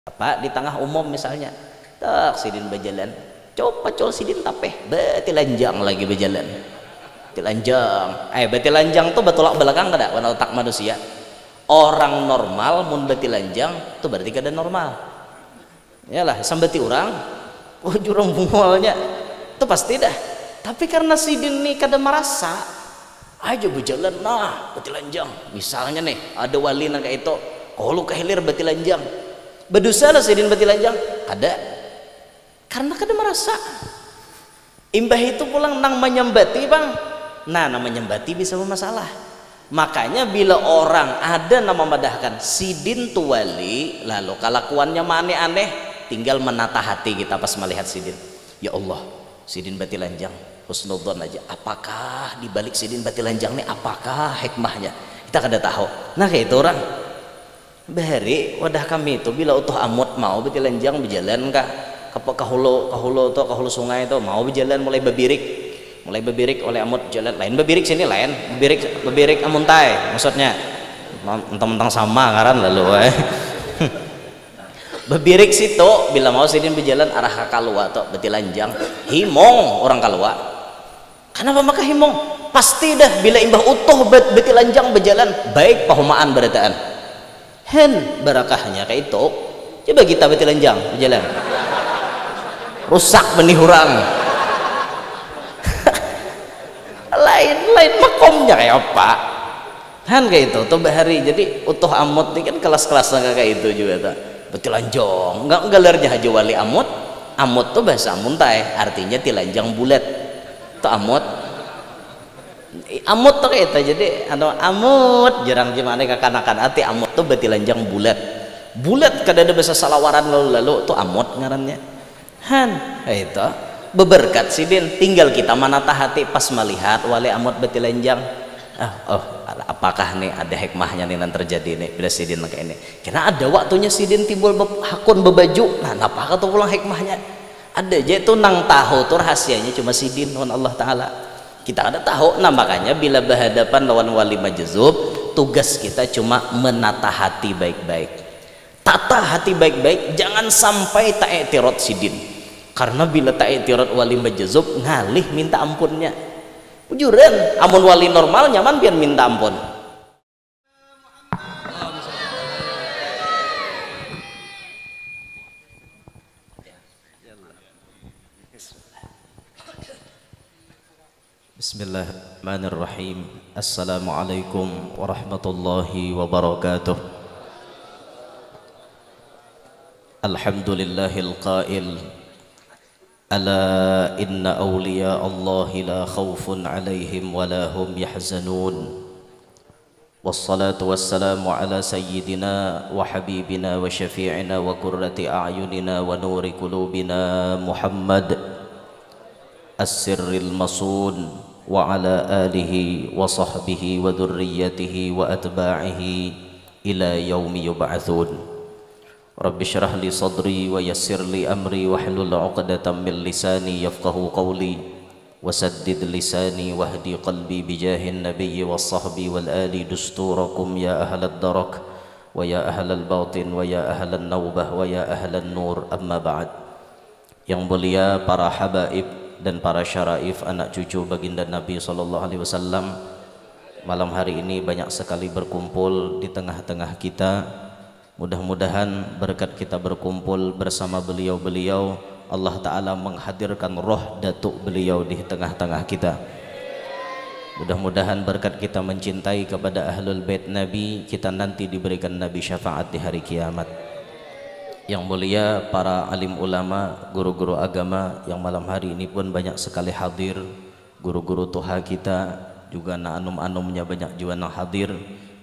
Pak di tengah umum misalnya tak sidin berjalan coba col sidin tapeh betilanjang lagi berjalan telanjang betilanjang tuh betulak belakang kada warna otak manusia orang normal mun betilanjang tuh berarti kada normal yalah sambati orang jurang bungolnya itu pasti dah tapi karena sidin nih kada merasa aja berjalan nah betilanjang misalnya nih ada wali naga itu kalau kehilir betilanjang berdosa lah sidin betilanjang ada karena kada merasa imbah itu pulang nang menyembati bang nah nama menyembati bisa bermasalah makanya bila orang ada nama madahkan sidin tu wali lalu kelakuannya aneh-aneh tinggal menata hati kita pas melihat sidin ya Allah sidin betilanjang husnudzon aja apakah dibalik sidin betilanjang nih apakah hikmahnya kita kada tahu nah kayak itu orang bahari wadah kami itu bila utuh amut mau betilanjang berjalan kah ke hulu sungai itu mau berjalan mulai bebirik oleh amut jalan lain bebirik sini lain bebirik amuntai maksudnya mentang-mentang sama karan lalu bebirik situ bila mau sidin berjalan arah ke kalua atau betilanjang himong orang kalua kenapa maka himong pasti dah bila imbah utuh betilanjang berjalan baik pahumaan berataan hen barakahnya kayak itu coba kita betilanjang berjalan rusak benih hurang lain makomnya kayak apa kan kayak itu tuh bahari jadi utuh amut ini kan kelas-kelas kayak itu juga tak betilanjang enggak galernya haji wali amut tuh bahasa amuntai artinya tilanjang bulat tuh amut tuh kayak itu jadi amut jarang gimana kekanakan hati amut tuh betilanjang bulat kada ada bahasa salawaran lalu tuh amut ngarannya han itu beberkat sidin tinggal kita menata hati pas melihat wali amut betilanjang apakah nih ada hikmahnya nih yang terjadi nih bila sidin kayak ini karena ada waktunya sidin timbul hakun bebaju nah apa tuh pulang hikmahnya ada aja itu nang tahu tuh rahasianya cuma sidin wan Allah Ta'ala kita ada tahu nah makanya bila berhadapan lawan wali majzub tugas kita cuma menata hati baik-baik tata hati baik-baik jangan sampai tak i'tirad sidin karena bila tak i'tirad wali majzub ngalih minta ampunnya ujuran amun wali normal nyaman pian minta ampun Bismillahirrahmanirrahim. Assalamualaikum warahmatullahi wabarakatuh. Alhamdulillahil qail ala inna awliya Allahi la khawfun alaihim wa la hum yahzanun. Wassalatu wassalamu ala sayyidina wa habibina wa syafi'ina wa qurrati a'yunina wa nuri qulubina Muhammad as-sirril masun wa ala alihi wa sahbihi wa dhurriyyatihi wa atba'ihi ila yaumi yub'atsun. Rabbi syrah li sadri wa yassir li amri wa hlul 'uqdatam min lisani yafqahu qawli wa saddid lisani wahdi qalbi bijahin nabiyyi was sahbi wal ali dusturakum ya ahlad darak wa ya ahlal batin wa ya ahlan naubah wa ya ahlan nur amma ba'd. Yang mulia para habaib dan para syaraif anak cucu baginda Nabi SAW malam hari ini banyak sekali berkumpul di tengah-tengah kita. Mudah-mudahan berkat kita berkumpul bersama beliau-beliau Allah Ta'ala menghadirkan roh datuk beliau di tengah-tengah kita. Mudah-mudahan berkat kita mencintai kepada ahlul bait Nabi kita nanti diberikan Nabi syafaat di hari kiamat. Yang mulia para alim ulama, guru-guru agama yang malam hari ini pun banyak sekali hadir, guru-guru tuha kita juga anum-anumnya banyak juga yang hadir.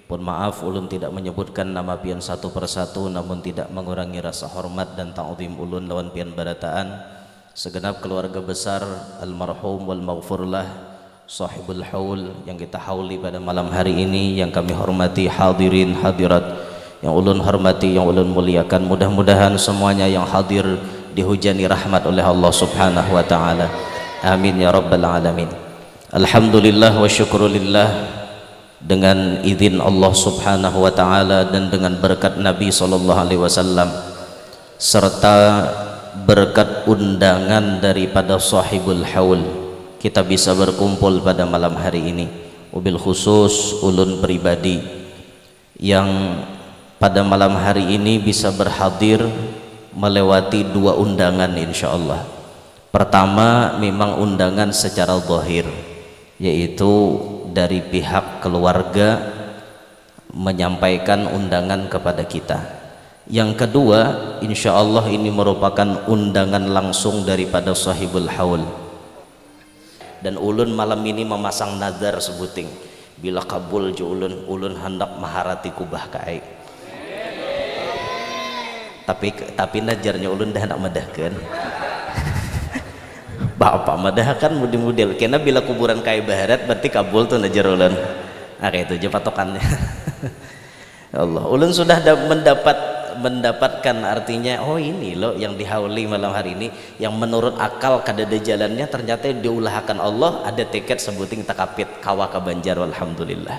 Pun maaf ulun tidak menyebutkan nama pian satu persatu namun tidak mengurangi rasa hormat dan ta'zim ulun lawan pian barataan segenap keluarga besar almarhum wal maghfurlah sahibul haul yang kita hauli pada malam hari ini yang kami hormati hadirin hadirat yang ulun hormati, yang ulun muliakan. Mudah-mudahan semuanya yang hadir dihujani rahmat oleh Allah Subhanahu wa taala. Amin ya rabbal alamin. Alhamdulillah wa syukrulillah, dengan izin Allah Subhanahu wa taala dan dengan berkat Nabi sallallahu alaihi wasallam serta berkat undangan daripada sahibul haul kita bisa berkumpul pada malam hari ini. Wabil khusus ulun pribadi yang pada malam hari ini bisa berhadir melewati dua undangan insyaallah. Pertama memang undangan secara zahir, yaitu dari pihak keluarga menyampaikan undangan kepada kita. Yang kedua insyaallah ini merupakan undangan langsung daripada sahibul haul, dan ulun malam ini memasang nazar sebuting bila kabul ju ulun hendak maharati kubah kae, tapi najarnya ulun dah hendak medahkeun bapak medahkan model-model kena bila kuburan kae baharat berarti kabul tuh najar ulun. Itu aja patokannya. Ya Allah, ulun sudah mendapatkan artinya, oh ini loh yang dihauli malam hari ini, yang menurut akal kadada jalannya ternyata diulahkan Allah, ada tiket sebuting takapit kawa ka Banjar, alhamdulillah.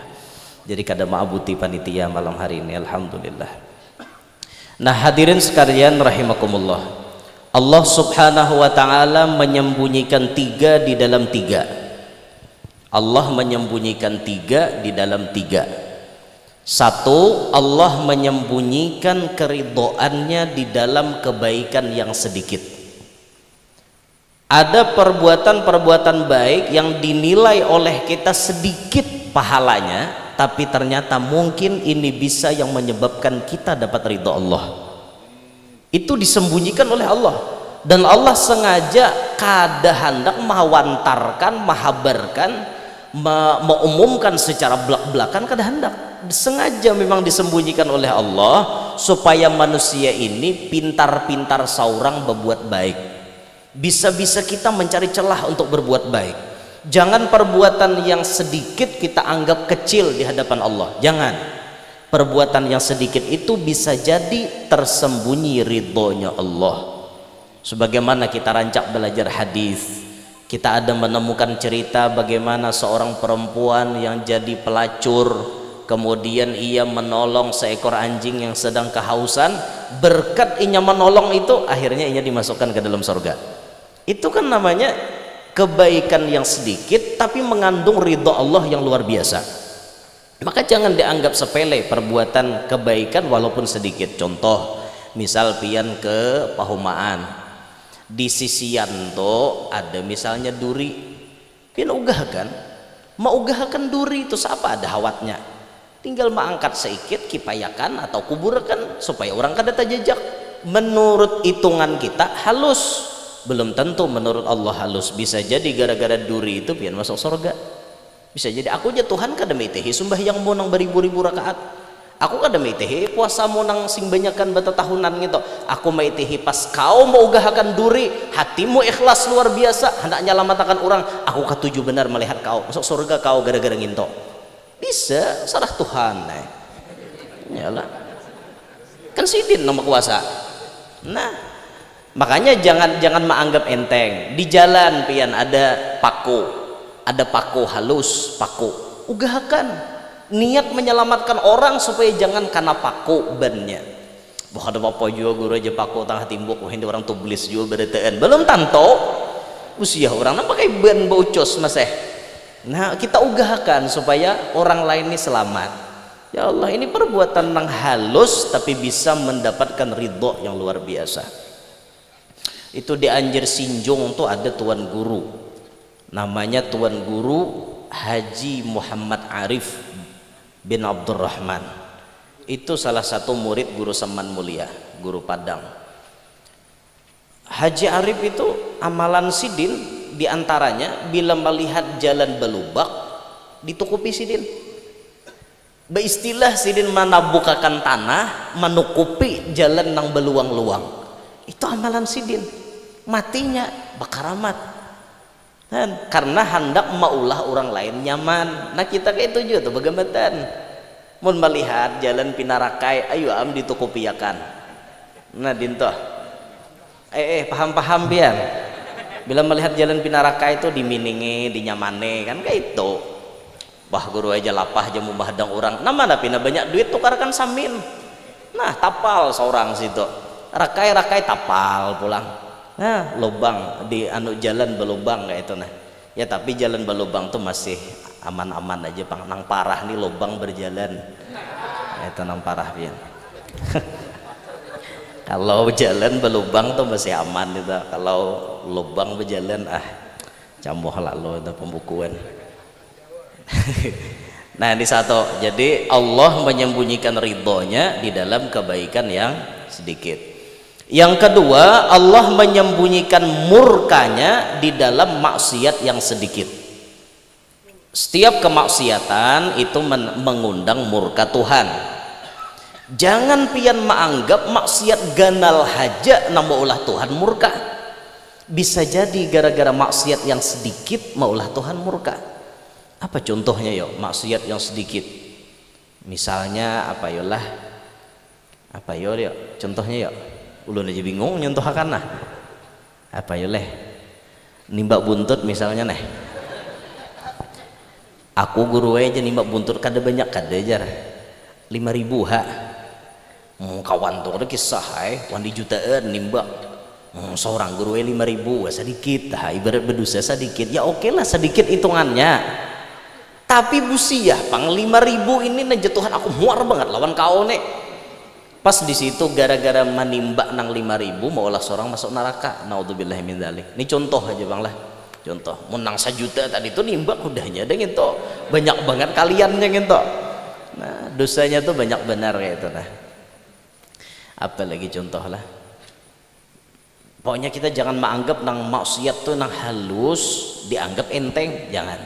Jadi kada maabuti panitia malam hari ini, alhamdulillah. Nah hadirin sekalian rahimakumullah, Allah subhanahu wa ta'ala menyembunyikan tiga di dalam tiga. Allah menyembunyikan tiga di dalam tiga. Satu, Allah menyembunyikan keridhoannya di dalam kebaikan yang sedikit. Ada perbuatan-perbuatan baik yang dinilai oleh kita sedikit pahalanya, tapi ternyata mungkin ini bisa yang menyebabkan kita dapat ridho Allah. Itu disembunyikan oleh Allah, dan Allah sengaja kada hendak mahawantarkan, mahabarkan, mengumumkan secara belak-belakan, kada hendak. Sengaja memang disembunyikan oleh Allah supaya manusia ini pintar-pintar seorang berbuat baik. Bisa-bisa kita mencari celah untuk berbuat baik. Jangan perbuatan yang sedikit kita anggap kecil di hadapan Allah, jangan. Perbuatan yang sedikit itu bisa jadi tersembunyi ridhonya Allah. Sebagaimana kita rancak belajar hadis, kita ada menemukan cerita bagaimana seorang perempuan yang jadi pelacur, kemudian ia menolong seekor anjing yang sedang kehausan. Berkat ia menolong itu, akhirnya ia dimasukkan ke dalam surga. Itu kan namanya kebaikan yang sedikit tapi mengandung ridho Allah yang luar biasa. Maka jangan dianggap sepele perbuatan kebaikan walaupun sedikit. Contoh, misal pian ke Pahumaan, di sisian to ada misalnya duri, pian ugahkan, mau ugahkan duri itu siapa ada hawatnya, tinggal mengangkat sedikit, kipayakan atau kuburkan supaya orang kada terjejak. Menurut hitungan kita halus, belum tentu menurut Allah halus. Bisa jadi gara-gara duri itu pian masuk surga. Bisa jadi aku aja Tuhan kada meitehi sembahyang monang beribu-ribu rakaat, aku kada meitehi puasa monang sing banyakan bata tahunan gitu, aku meitehi pas kau mau ugahakan duri, hatimu ikhlas luar biasa, hendak nyalamatakan orang, aku ketujuh benar melihat kau masuk surga kau gara-gara nginto. Bisa sarah Tuhan yalah kan sidin nama kuasa. Nah makanya jangan menganggap enteng. Di jalan pian ada paku halus, paku ugahakan, niat menyelamatkan orang supaya jangan kena paku bannya. Bukan ada apa juga guru aja paku tengah timbuk, wah ini orang tublis juga beretaan belum tanto usia orang nak pakai ban baucos masih. Nah kita ugahakan supaya orang lain ini selamat. Ya Allah, ini perbuatan yang halus tapi bisa mendapatkan ridho yang luar biasa. Itu di Anjir Sinjung tuh ada tuan guru, namanya Tuan Guru Haji Muhammad Arif bin Abdurrahman. Itu salah satu murid Guru Saman Mulia, Guru Padang. Haji Arif itu amalan sidin diantaranya bila melihat jalan belubak ditukupi sidin. Beristilah sidin menabukakan tanah menukupi jalan yang beluang-luang. Itu amalan sidin. Matinya bakaramat. Karena hendak maulah orang lain nyaman. Nah kita kayak itu juga tuh bagaimana mun melihat jalan pinarakai ayo am ditukupiakan. Nah dintoh paham-paham biar bila melihat jalan pinarakai itu diminingi dinyamane kan kayak itu. Bah guru aja lapah aja mau bahadang orang, nama ada pina banyak duit tukarkan samin. Nah tapal seorang situ rakai tapal pulang. Nah, lubang di anu jalan berlubang kayak itu nah. Ya tapi jalan berlubang tuh masih aman-aman aja, pang nang parah nih lubang berjalan. Itu nang parah pian. Kalau jalan berlubang tuh masih aman itu. Kalau lubang berjalan camoh lah lo itu pembukuan. Nah ini satu, jadi Allah menyembunyikan ridhonya di dalam kebaikan yang sedikit. Yang kedua, Allah menyembunyikan murkanya di dalam maksiat yang sedikit. Setiap kemaksiatan itu mengundang murka Tuhan. Jangan pian menganggap maksiat ganal haja nama ulah Tuhan murka. Bisa jadi gara-gara maksiat yang sedikit maulah Tuhan murka. Apa contohnya yo maksiat yang sedikit? Misalnya apa yolah? Apa yo contohnya yo? Ulun aja bingung nyontohakan nah. Apa yo leh? Nimbak buntut misalnya neh. Aku guru aja nimbak buntut kada banyak kada jar. 5.000 ha. Kawan tuh ada kisah wandi jutaan nimbak. Seorang guru 5.000 sedikit, ibarat berdosa sedikit. Ya oke lah sedikit hitungannya. Tapi busiah pang 5.000 ini naja Tuhan aku muar banget lawan kau nek. Pas di situ gara-gara menimba nang 5.000 maulah seorang masuk neraka. Naudzubillahi min dzalik. Ini contoh aja bang lah. Contoh menang 1 juta tadi itu nimba udahnya ada gitu. Banyak banget kaliannya gitu. Nah dosanya tuh banyak benar kayak itu nah. Apa lagi contoh lah. Pokoknya kita jangan menganggap nang maksiat tuh nang halus dianggap enteng, jangan.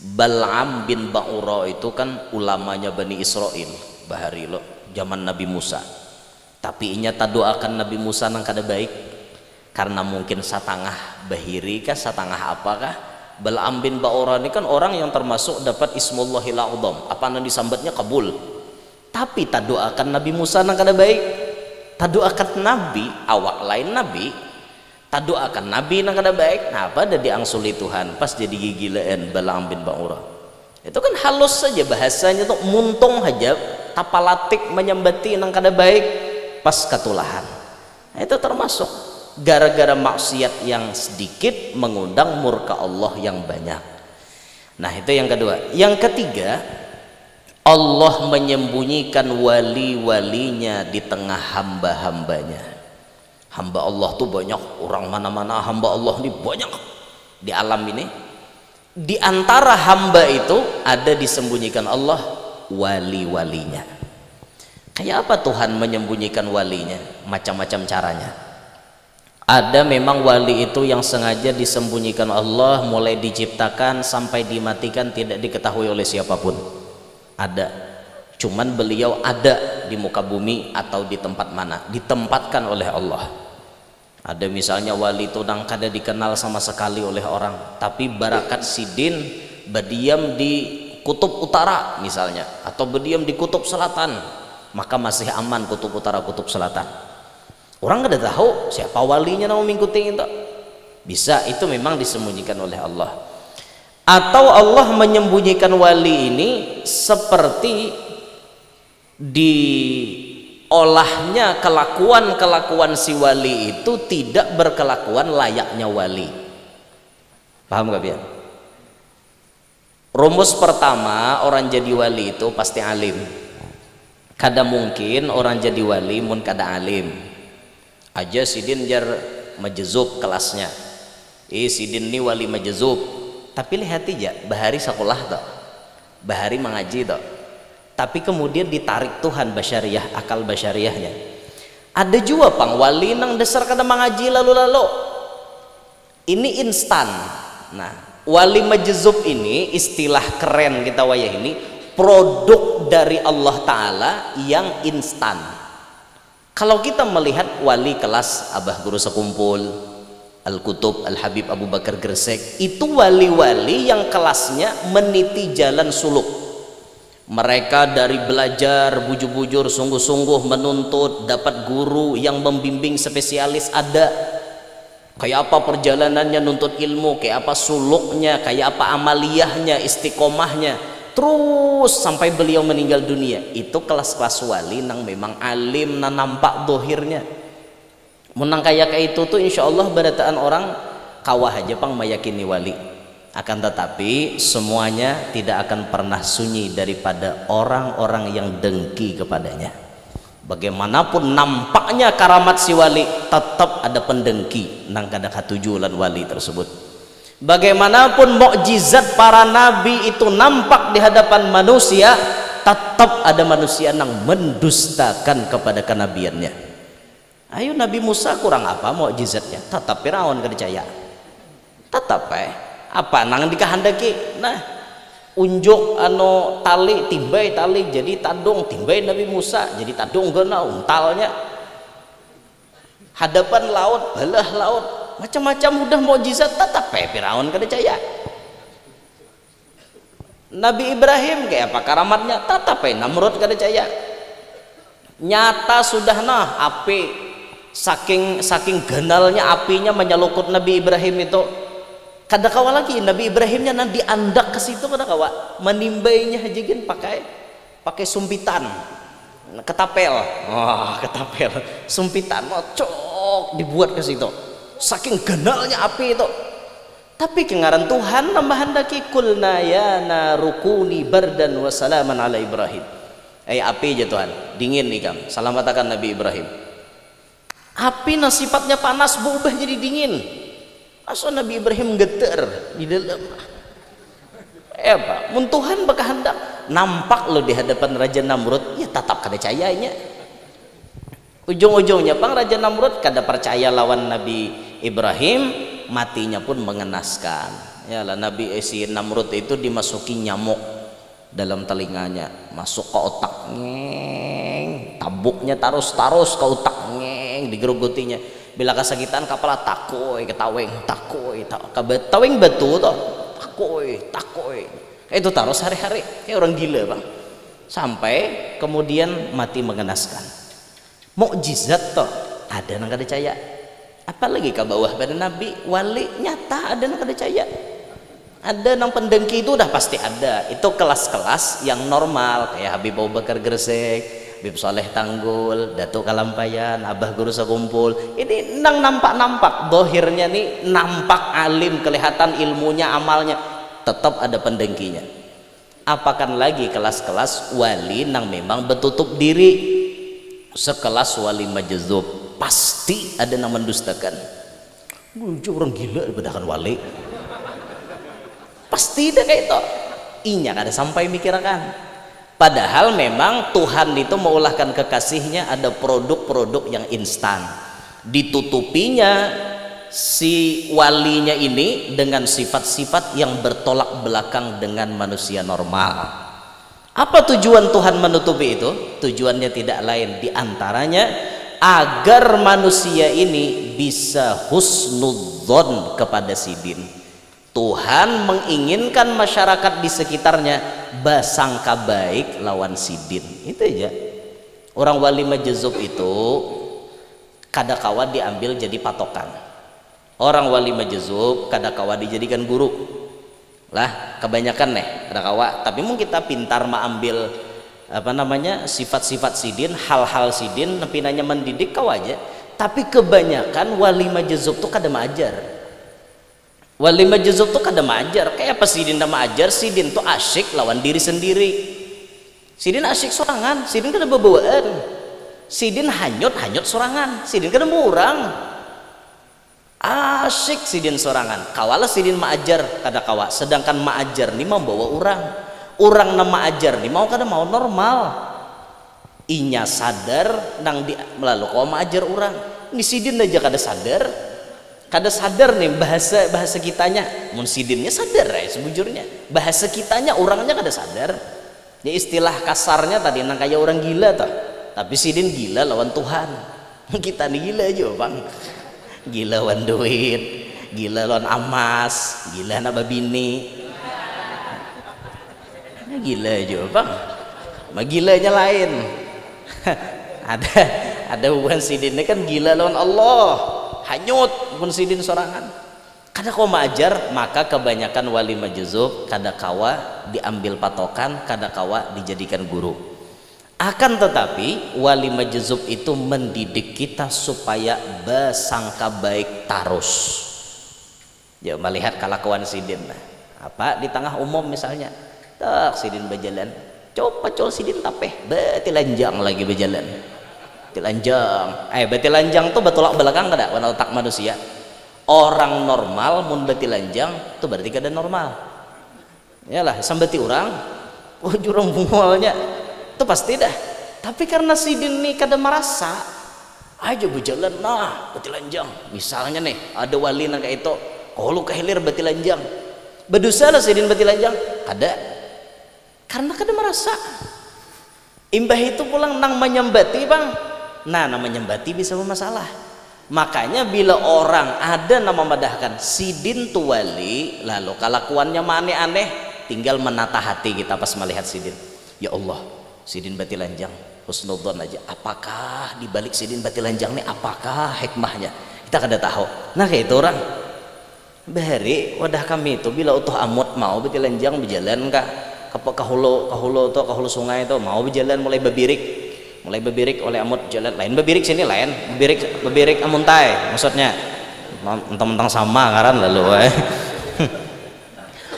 Bal'am bin Ba'ura itu kan ulamanya Bani Israel bahari lo zaman Nabi Musa, tapi inya tak doakan Nabi Musa nang kada baik karena mungkin satangah bahiri kah satangah apakah. Bal'am bin Ba'ura ini kan orang yang termasuk dapat ismullahil a'dzam, apa nang disambatnya kabul, tapi tak doakan Nabi Musa nang kada baik, tak doakan Nabi awak lain Nabi, tak doakan Nabi nang kada baik. Nah apa ada diangsuli Tuhan pas jadi gigilaan Bal'am bin Ba'ura. Itu kan halus saja bahasanya tuh muntung aja tapalatik menyembati nang kada baik pas ketulahan. Nah, itu termasuk gara-gara maksiat yang sedikit mengundang murka Allah yang banyak. Nah itu yang kedua. Yang ketiga, Allah menyembunyikan wali-walinya di tengah hamba-hambanya. Hamba Allah tuh banyak, orang mana-mana hamba Allah ini banyak di alam ini. Di antara hamba itu ada disembunyikan Allah wali-walinya. Kayak apa Tuhan menyembunyikan walinya? Macam-macam caranya. Ada memang wali itu yang sengaja disembunyikan Allah mulai diciptakan sampai dimatikan tidak diketahui oleh siapapun. Ada. Cuman beliau ada di muka bumi atau di tempat mana, ditempatkan oleh Allah. Ada misalnya wali itu nang kada dikenal sama sekali oleh orang, tapi barakat sidin berdiam di kutub utara misalnya, atau berdiam di kutub selatan, maka masih aman kutub utara kutub selatan. Orang kada tahu siapa walinya nang mengikuti itu. Bisa itu memang disembunyikan oleh Allah. Atau Allah menyembunyikan wali ini seperti diolahnya kelakuan-kelakuan si wali itu tidak berkelakuan layaknya wali. Paham gak biar? Rumus pertama orang jadi wali itu pasti alim. Kada mungkin orang jadi wali mun kada alim. Aja sidin jar majezub kelasnya. Sidin ni wali majezub. Tapi lihat aja bahari sekolah tak, bahari mengaji tak. Tapi kemudian ditarik Tuhan basyariah, akal basyariahnya. Ada juga pang wali nang dasar kada mengaji lalu-lalu. Ini instan. Nah, wali majzub ini istilah keren kita wayah ini, produk dari Allah Ta'ala yang instan. Kalau kita melihat wali kelas Abah Guru Sekumpul, Al-Kutub, Al-Habib Abu Bakar Gresik, itu wali-wali yang kelasnya meniti jalan suluk. Mereka dari belajar bujur-bujur sungguh-sungguh menuntut, dapat guru yang membimbing spesialis ada. Kayak apa perjalanannya nuntut ilmu, kayak apa suluknya, kayak apa amaliyahnya, istiqomahnya. terus sampai beliau meninggal dunia. Itu kelas-kelas wali nang memang alim nang nampak dohirnya. Menang kayak itu tuh insya Allah berataan orang kawah aja pang meyakini wali. Akan tetapi semuanya tidak akan pernah sunyi daripada orang-orang yang dengki kepadanya. Bagaimanapun nampaknya karamat si wali, tetap ada pendengki nang kada katujulan wali tersebut. Bagaimanapun mukjizat para nabi itu nampak di hadapan manusia, tetap ada manusia yang mendustakan kepada kenabiannya. Ayo Nabi Musa kurang apa mukjizatnya? Tetap Firaun percaya. Tetap apa nang dikehendaki. Nah, unjuk anu tali timbai tali jadi tadung, timbai Nabi Musa jadi tadung gana untalnya. Hadapan laut, belah laut, macam-macam udah mukjizat tetap Firaun percaya. Nabi Ibrahim kayak apa karamatnya? Tetap Namrud percaya. Nyata sudah api saking ganalnya apinya menyelukut Nabi Ibrahim itu. Kada kawa lagi Nabi Ibrahimnya nanti andak ke situ kada kawa menimbainya hajigin pakai sumpitan ketapel. Ketapel sumpitan cok dibuat ke situ saking ganalnya api itu. Tapi kengaran Tuhan nambahan daki kulna ya narukuni bardan wa salaman ala Ibrahim. Api aja Tuhan dingin nih kam salamatakan Nabi Ibrahim. Api sifatnya panas berubah jadi dingin. Asal Nabi Ibrahim getar di dalam. Pak, mun Tuhan berkehendak nampak lo di hadapan Raja Namrud, ya tetap kada percayanya. Ujung-ujungnya bang Raja Namrud kada percaya lawan Nabi Ibrahim, matinya pun mengenaskan. Ya lah Nabi Namrud itu dimasuki nyamuk dalam telinganya, masuk ke otak, tabuknya tarus ke otak, digerogutinya. Bila kesakitan kepala takoi ketaweng taweng batu toh takoi itu tarus hari-hari kayak orang gila bang, sampai kemudian mati mengenaskan. Mukjizat toh ada nang kada percaya, apalagi ke bawah pada nabi wali nyata ada nang kada percaya. Ada nang pendengki itu udah pasti ada. Itu kelas-kelas yang normal kayak Habib Abu Bakar Gresik, Habib Soleh Tanggul, Datuk Kalampayan, Abah Guru Sekumpul. Ini nang nampak dohirnya nih nampak alim, kelihatan ilmunya, amalnya, tetap ada pendengkinya. Apakan lagi kelas-kelas wali nang memang bertutup diri, sekelas wali majzub, pasti ada nang mendustakan. Orang gila daripada wali. Pasti ada kayak itu inya kada sampai mikirkan. Padahal memang Tuhan itu mengulahkan kekasihnya ada produk-produk yang instan, ditutupinya si walinya ini dengan sifat-sifat yang bertolak belakang dengan manusia normal. Apa tujuan Tuhan menutupi itu? Tujuannya tidak lain diantaranya agar manusia ini bisa husnudzon kepada sidin. Tuhan menginginkan masyarakat di sekitarnya basangka baik lawan sidin. Itu aja. Orang wali majzub itu kada kawa diambil jadi patokan. Orang wali majzub kada kawa dijadikan guru. Lah kebanyakan kada kawa. Tapi mungkin kita pintar mengambil sifat-sifat sidin, hal-hal sidin, nepinanya mendidik kawa aja. Tapi kebanyakan wali majzub tuh kada maajar. Wali majzub tuh kada maajar. Kayak apa sidin dah maajar? Sidin tuh asyik lawan diri sendiri. Sidin asyik sorangan, sidin kada bebawaan. Sidin hanyut sorangan, sidin kada murang. Asyik sidin sorangan. Kawala sidin maajar kada kawa. Sedangkan maajar ni membawa orang. Orang na maajar ni mau kada mau normal. Inya sadar nang di melalui kau maajar orang. Ni sidin aja kada sadar. Kada sadar nih bahasa kitanya. Mun sidinnya sadar sebujurnya. Bahasa kitanya orangnya kada sadar. Ya istilah kasarnya tadi nang kayak orang gila toh. Tapi sidin gila lawan Tuhan. Kita nih gila aja bang. Gila lawan duit, gila lawan amas, gila naba bini. Gila aja bang. Gilanya lain. ada hubungan sidinnya kan gila lawan Allah. Hanyut pun sidin sorangan Karena kau maajar, maka kebanyakan wali majzub kada kawa diambil patokan, kada kawa dijadikan guru. Akan tetapi wali majzub itu mendidik kita supaya bersangka baik terus. Ya melihat kelakuan sidin nah. Apa di tengah umum misalnya, tak sidin berjalan, coba col sidin tapeh, betilanjang lagi berjalan. Betilanjang, betilanjang tuh betulak belakang kada warna otak manusia. Orang normal mun betilanjang tuh berarti kada normal. Yalah sambati orang, jurang bungolnya itu pasti dah. Tapi karena sidin nih kada merasa, aja berjalan nah betilanjang. Misalnya nih ada wali nang kayak itu, kalau kehilir betilanjang, berdosa lah sidin betilanjang, kada. Karena kada merasa. Imbah itu pulang nang menyembati bang, nah nang menyembati bisa bermasalah. Makanya bila orang ada nama madahkan sidin tu wali, lalu kelakuannya aneh-aneh, tinggal menata hati kita pas melihat sidin. Ya Allah, sidin batilanjang, husnudzon aja. Apakah di balik sidin batilanjang nih? Apakah hikmahnya? Kita kada tahu. Nah kayak itu orang. Bahari wadah kami itu bila utuh amut mau batilanjang berjalan kah? Kahulu sungai itu mau berjalan mulai bebirik oleh amut jalan lain bebirik sini lain bebirik amuntai maksudnya mentang-mentang sama karan lalu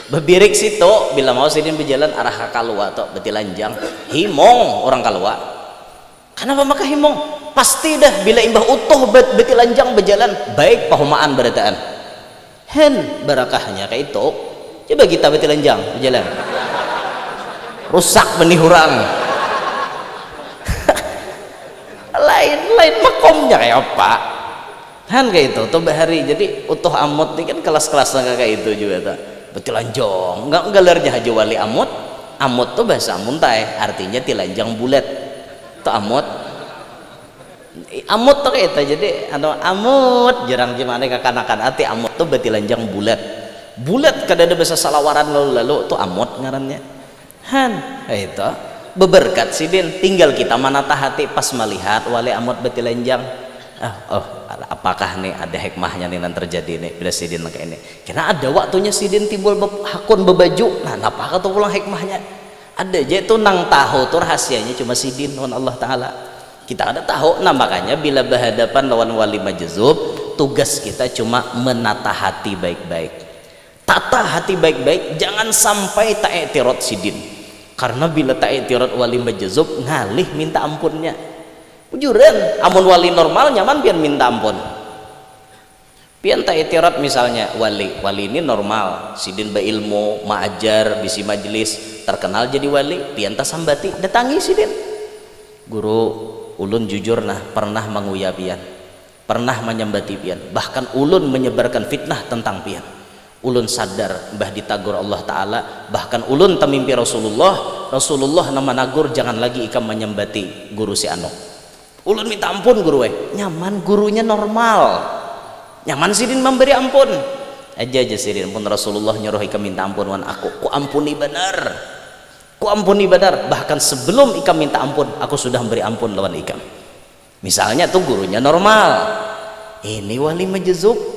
bebirik situ bila mau sidin berjalan arah ke kalua atau betilanjang himong orang kalua. Kenapa maka himong? Pasti dah bila imbah utuh betilanjang berjalan baik pahumaan berataan hen barakahnya kayak itu. Coba kita betilanjang berjalan rusak benih hurang lain makomnya kayak apa kan kayak itu tuh bahari. Jadi utuh amut ini kan kelas-kelas kayak itu juga tuh betilanjang enggak galernya haji wali amut tuh bahasa amuntai artinya tilanjang bulat tuh amut tuh kayak itu. Jadi amut jarang gimana kekanakan hati amut tuh betilanjang bulat kada ada bahasa salawaran lalu tuh amut ngarannya han kayak itu. Beberkat sidin tinggal kita menata hati pas melihat wali amut betilanjang. Apakah nih ada hikmahnya nih yang terjadi nih bila sidin kayak ini? Karena ada waktunya sidin timbul hakun bebaju. Nah, apakah tuh pulang hikmahnya? Ada aja itu nang tahu tuh rahasianya cuma sidin lawan Allah Taala. Kita ada tahu. Nah makanya bila berhadapan lawan wali majzub, tugas kita cuma menata hati baik-baik. Tata hati baik-baik, jangan sampai tak i'tirad sidin. Karena bila tak i'tirad wali majzub ngalih minta ampunnya ujuran. Amun wali normal nyaman pian minta ampun pian tak i'tirad misalnya wali ini normal sidin beilmu maajar bisi majelis terkenal jadi wali pian tak sambati datangi sidin guru ulun jujur nah pernah menguya pian pernah menyambati pian bahkan ulun menyebarkan fitnah tentang pian. Ulun sadar mbah ditagur Allah Ta'ala bahkan ulun temimpi Rasulullah nama nagur jangan lagi ikam menyembati guru si anu. Ulun minta ampun guru nyaman gurunya normal nyaman sidin memberi ampun aja sidin pun Rasulullah nyuruh ikam minta ampun wan aku ku ampuni benar bahkan sebelum ikam minta ampun aku sudah memberi ampun lawan ikam. Misalnya tuh gurunya normal ini wali majzub.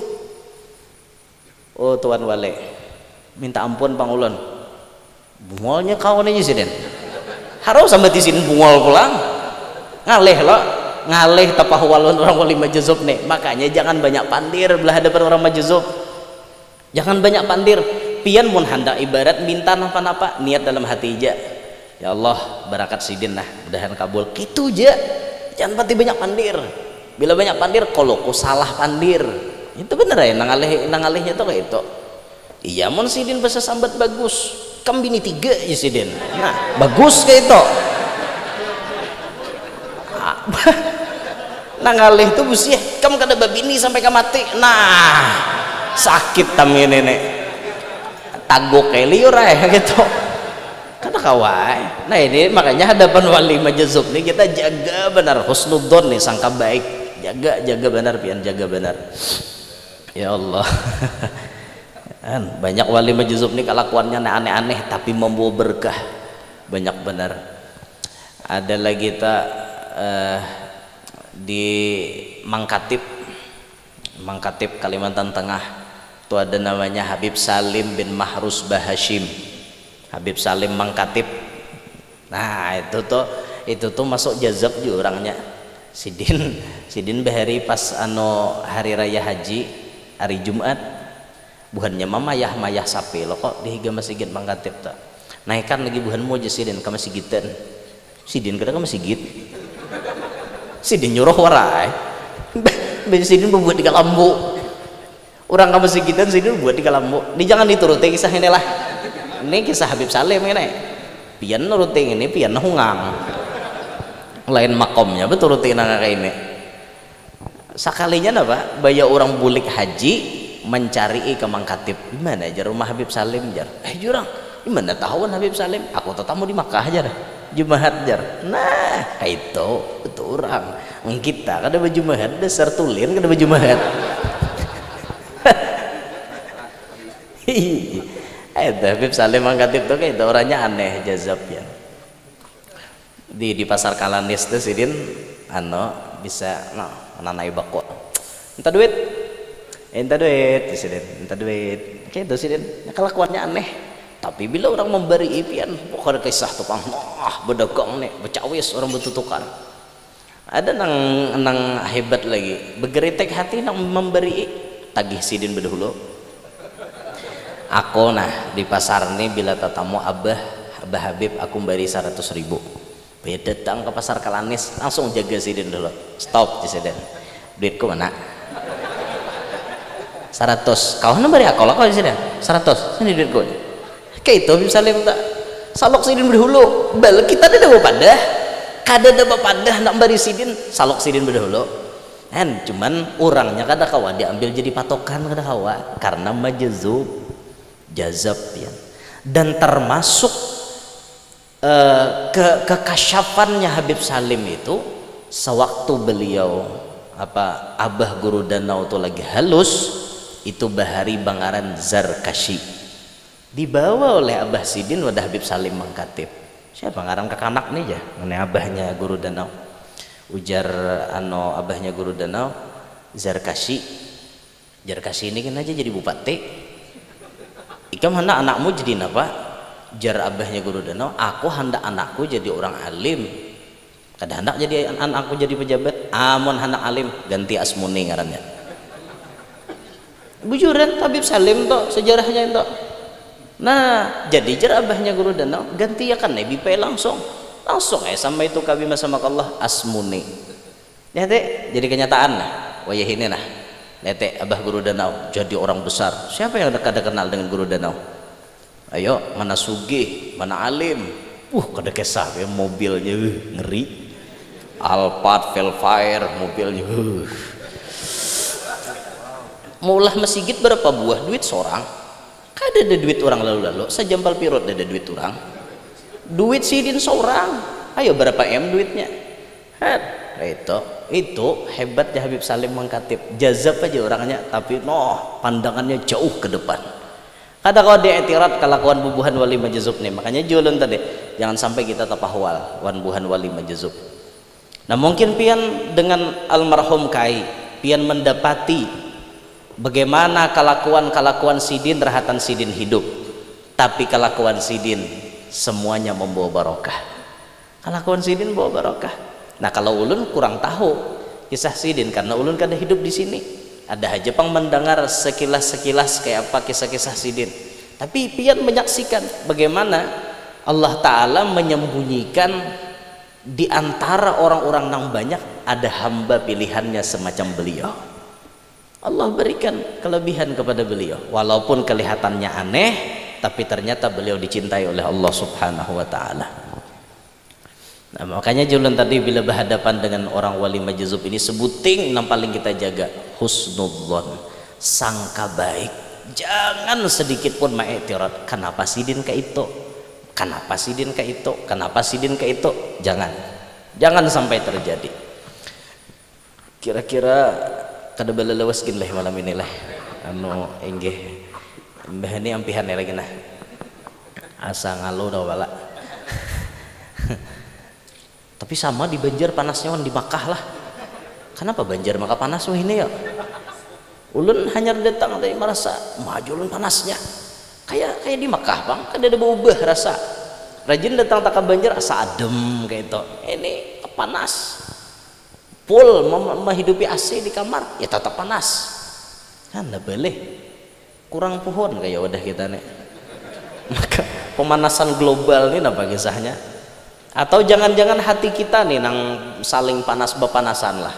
Oh tuan wale minta ampun pang ulun bungolnya kawan aja sih den harus sampai di sini bungol pulang ngalih tapah walun orang wali majzub nih. Makanya jangan banyak pandir belah hadapan orang majzub, jangan banyak pandir pian mun hendak ibarat minta napa-napa niat dalam hati aja ya Allah barakat sidin nah mudahan kabul gitu aja. Jangan pati banyak pandir. Bila banyak pandir kalau ku salah pandir itu bener ya nangalihnya tuh kayak itu. Iya mon sidin bahasa sambat bagus kam bini 3 ya sidin nah bagus kayak itu nangalih tuh busi kam kada babini sampai ka mati nah sakit tam ini nek taguk kayak liur gitu kada kawai. Nah ini makanya hadapan wali majzub nih kita jaga benar husnudzon nih sangka baik jaga benar pian jaga benar. Ya Allah banyak wali majzub nih kelakuannya aneh-aneh tapi membawa berkah banyak benar. Ada lagi kita di Mangkatip Kalimantan Tengah Tuh ada namanya Habib Salim bin Mahrus Bahashim, Habib Salim Mangkatib. Nah itu tuh masuk jazab juga orangnya. Sidin bahari pas hari raya haji hari Jumat buhannya mayah sapi lo kok dihiga masjid Mangkatib tak naikkan lagi buhan mau aja sidin ke masjidan. Sidin kada ke masjid, sidin nyuruh warai sidin membuat di kalambu orang ke masjidan, sidin buat di kalambu. Ini jangan dituruti kisah ini lah, ini kisah Habib Salim ini pian nuruti ini pian hungang lain makomnya betul rutin kayak ini. Sekalinya apa bayar orang bulik haji mencari ke Mangkatib gimana aja rumah Habib Salim jar jurang gimana tahuan Habib Salim aku tetamu di Makkah aja dah Jumahat jar. Nah itu betul orang kita kada baju Jumahat dasar tulin kada baju Jumahat. Habib Salim Mangkatib tuh kayak itu orangnya aneh jazabnya. Di pasar Kalanis tuh sidin bisa nanai bako minta duit sidin minta duit kayak itu sidin kelakuannya aneh. Tapi bila orang memberi ipian pokoknya kisah tukang berdagang nih becawis orang bertutukar. Ada nang hebat lagi begeritek hati nang memberi tagih sidin berdahulu. Aku di pasar nih bila tatamu abah Habib aku beri 100.000. Datang ke pasar Kalanis langsung jaga sidin dulu stop sidin duitku mana 100 kawan beri aku lah kau sidin 100 ini duitku kayak itu bisa Salim tak salok sidin berdahulu bal kita ada padah kada ada padah nak beri sidin salok sidin berdahulu kan cuman orangnya kada kawa diambil jadi patokan kada kawa karena jazab ya. Dan termasuk kekasyafannya Habib Salim itu sewaktu beliau Abah Guru Danau itu lagi halus itu bahari Bangaran Zarkashi dibawa oleh Abah Sidin wadah Habib Salim Mangkatib. Siapa ngaran kekanak nih ya mengenai abahnya Guru Danau ujar abahnya Guru Danau Zarkashi ini kan aja jadi bupati ikam hendak anakmu jadi apa jar abahnya Guru Danau aku hendak anakku jadi orang alim kada hendak jadi anakku jadi pejabat amun hendak alim ganti asmuni ngarannya bujuran Habib Salim toh sejarahnya itu. Nah jadi jar abahnya Guru Danau ganti ya kan Nabi P langsung sampai itu kabi sama Allah asmuni ya teh jadi kenyataan wayah ini teh abah Guru Danau jadi orang besar. Siapa yang kada kenal dengan Guru Danau? Ayo mana sugih mana alim kada kesah ya mobilnya ngeri Alphard Velfire mobilnya maulah masjid berapa buah duit seorang kada ada duit orang lalu sejampal pirot ada duit orang duit sidin seorang ayo berapa M duitnya itu hebatnya Habib Salim Mangkatib jazab aja orangnya tapi pandangannya jauh ke depan. Kada kau diiktirat kelakuan bubuhan wali majazub nih makanya jualan tadi jangan sampai kita tapahwal wan buhan wali majazub. Nah mungkin pian dengan almarhum Kai pian mendapati bagaimana kelakuan sidin rahatan sidin hidup tapi kelakuan sidin semuanya membawa barokah kelakuan sidin bawa barokah. Nah kalau ulun kurang tahu kisah sidin karena ulun kada hidup di sini. Ada aja pang mendengar sekilas kayak apa kisah-kisah sidin tapi pian menyaksikan bagaimana Allah Ta'ala menyembunyikan di antara orang-orang yang banyak ada hamba pilihannya semacam beliau. Allah berikan kelebihan kepada beliau walaupun kelihatannya aneh tapi ternyata beliau dicintai oleh Allah Subhanahu wa Ta'ala. Nah makanya jualan tadi bila berhadapan dengan orang wali majazub ini sebuting yang paling kita jaga husnudzon sangka baik jangan sedikit pun mengiktirat kenapa sidin kayak itu jangan sampai terjadi. Kira-kira kada balelewas gin lah malam ini lah enggih mbah ini ampihan lagi asa ngalu dah wala. Tapi sama di Banjar panasnya di Makkah lah. Kenapa Banjar maka panas ini ya? Ulun hanya datang tadi merasa maju ulun panasnya kayak di Mekah bang, kan ada berubah rasa. Rajin datang tak banjir asa adem kayak itu. Ini panas. Full menghidupi AC di kamar ya tetap panas. Kan lah boleh. Kurang pohon kayak wadah kita nih. Maka pemanasan global ini apa kisahnya? Atau jangan-jangan hati kita nih nang saling panas bepanasan lah.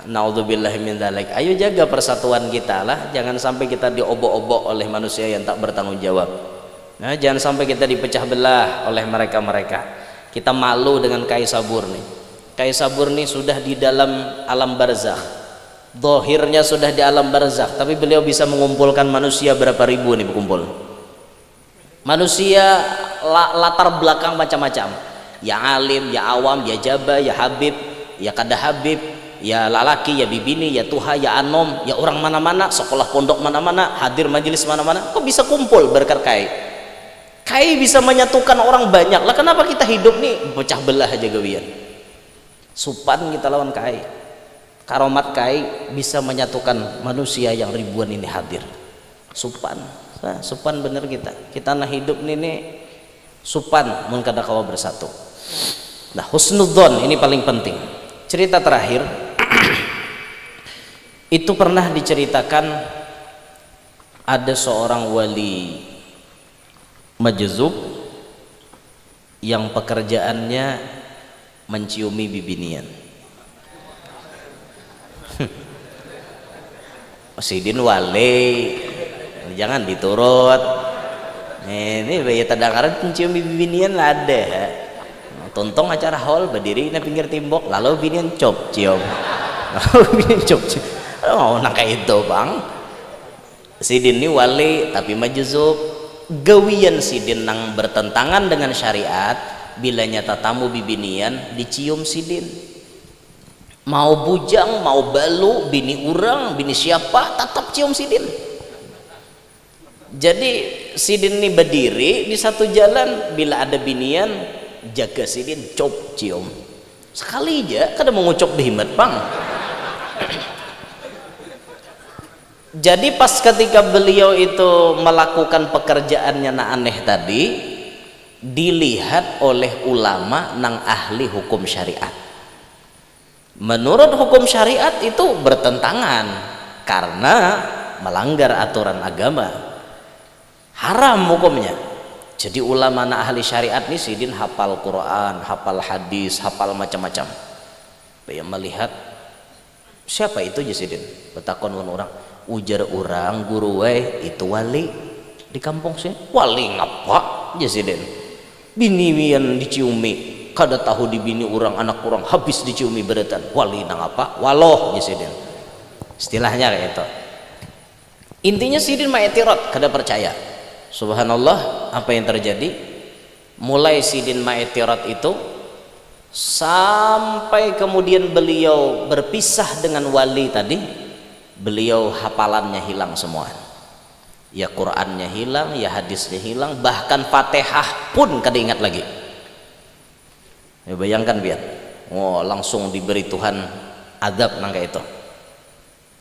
Naudzubillahi min dzalik. Ayo jaga persatuan kita lah, jangan sampai kita diobok-obok oleh manusia yang tak bertanggung jawab. Nah, jangan sampai kita dipecah belah oleh mereka-mereka. Kita malu dengan Kai Sabur nih. Kai Sabur nih sudah di dalam alam barzakh. Zahirnya sudah di alam barzakh, tapi beliau bisa mengumpulkan manusia berapa ribu nih berkumpul. Manusia latar belakang macam-macam. Ya alim, ya awam, ya jaba, ya habib, ya kada habib, ya lalaki, ya bibini, ya tuha, ya anom, ya orang mana-mana, sekolah pondok mana-mana, hadir majelis mana-mana, kok bisa kumpul berkat Kai? Kai bisa menyatukan orang banyak lah. Kenapa kita hidup nih pecah belah aja gawian? Supan kita lawan Kai. Karomat Kai bisa menyatukan manusia yang ribuan ini hadir. Supan, nah, supan bener kita nah hidup nih supan mun kada kawa bersatu. Nah, husnudzon ini paling penting. Cerita terakhir itu pernah diceritakan ada seorang wali majzub yang pekerjaannya menciumi bibinian. Sidin wali jangan diturut. Ini bayi tadakaran mencium bibinian ada. Tontong acara hall berdiri di pinggir timbok lalu bibinian cop cium. Lalu bibinian cop cium. Oh, nak kayak itu bang. Sidin ini wali tapi majzub. Gawian sidin nang bertentangan dengan syariat, bila nyata tamu bibinian dicium sidin. Mau bujang, mau balu, bini urang, bini siapa, tetap cium sidin. Jadi sidin ini berdiri di satu jalan, bila ada binian jaga sidin, cop cium. Sekali aja, kada mau ngucap behimat bang. Jadi pas ketika beliau itu melakukan pekerjaannya na aneh tadi, dilihat oleh ulama nang ahli hukum syariat. Menurut hukum syariat itu bertentangan karena melanggar aturan agama, haram hukumnya. Jadi ulama na ahli syariat nih sidin hafal Quran, hafal hadis, hafal macam-macam. Yang melihat siapa itu Jasidin? Betakon orang. Ujar orang guru itu wali di kampung sini. Wali ngapa Jasidin? Bini wian diciumi, kada tahu di bini orang anak orang habis diciumi beretan. Wali nang apa? Waloh Jasidin. Istilahnya kayak itu. Intinya sidin ma'etirat kada percaya. Subhanallah, apa yang terjadi? Mulai sidin ma'etirat itu sampai kemudian beliau berpisah dengan wali tadi. Beliau hafalannya hilang semua, ya Qurannya hilang, ya hadisnya hilang, bahkan Fatihah pun kada ingat lagi. Ya, bayangkan biar, langsung diberi Tuhan adab nangka itu.